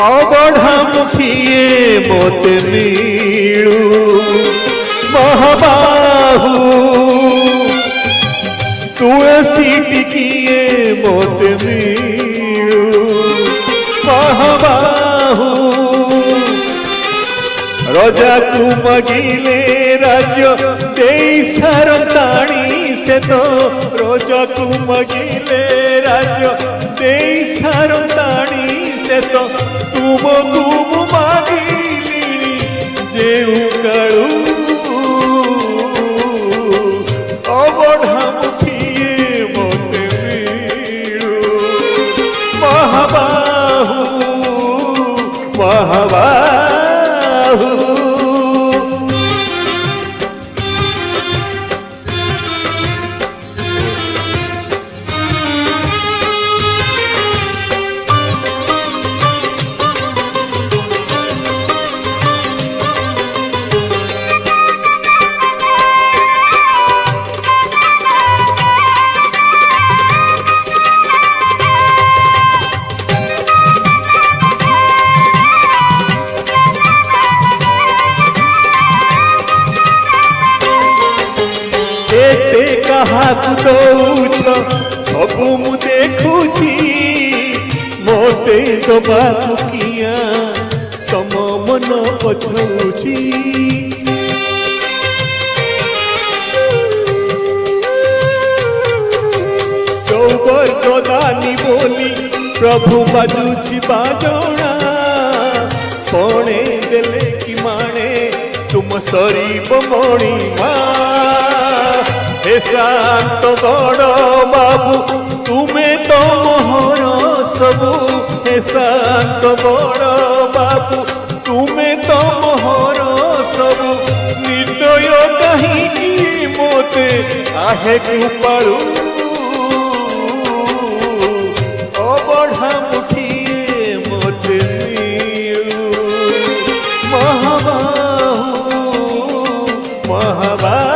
अबढ़ा मुखिए मोते मीळू महाबाहू तुलसी टिकिए मोते मीळू महाबाहू रजा को मगिले राज्य दे सारताणी से तो रजा को मगिले राज्य दे सारताणी से तो तुम तुम मागिली जेऊ काळू अबढ़ा मुखिए मोते मीळू महाबाहू महाबाहू दौछ सबू मु देखुची मोते दबाकू किया तम मन पछौची चौबरदानी बोली प्रभु बाजुची बाजोणा पणे देले कि माणे तुम सरीब मणिमा हे शांत बड़ बाबू तुम्हें तो मोहर सबू हे शांत बड़ बाबू तुम्हें तो मोहर सबू निर्दय कहीं मोते आहे कृपालु अबढ़ा मुखिए मोते मीळू महाबाहू महाबाहू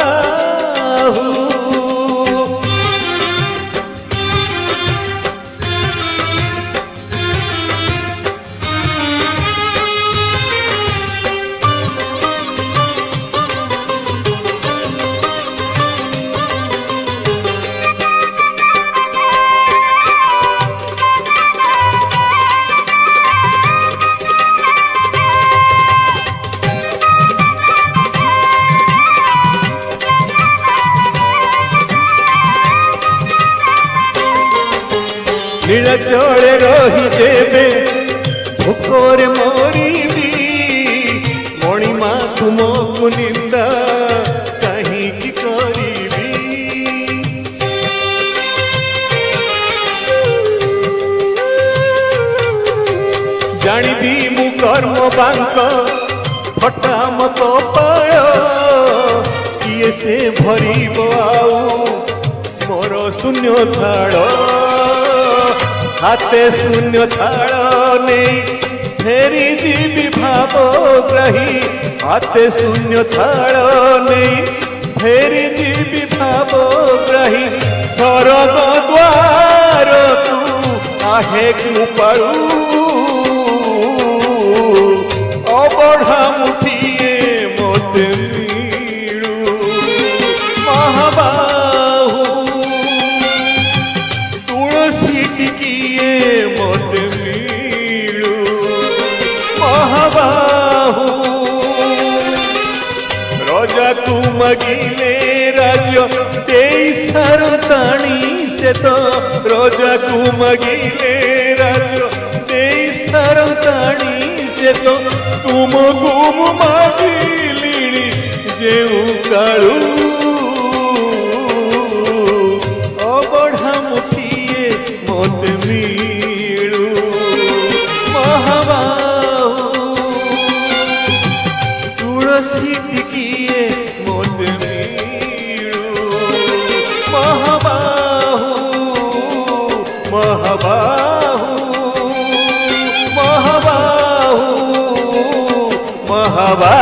नीलचले रही जेबे भोकरे मरीबी मणिमा तुमको निंदा कहीं की करीबी जानिबी मु कर्म बांक फटा मत पाय किए से भरीब आऊ मोर शून्य थाड़ हाथे शून्य थाल नहीं फेरी जीवी भावग्राही हाथे शून्य थाल नहीं फेरी जीवी भावग्राही सरग द्वार तू आहे कृपालु अबढ़ा मुखिए मोते मीळू महाबाहू तुलसी टिकिए मोते मीळू महाबाहू रजा तू मगिले राज्य दे सारताणी से तो रजा तू मगिले राज्य दे सारताणी से तो तुम गुम मागिली जेऊ काळू अबढ़ा मुखिए मोते मीळू महाबाहू तुलसी टिकिए मोते मीळू महाबाहू महाबाहू महाबाहू महाबाहू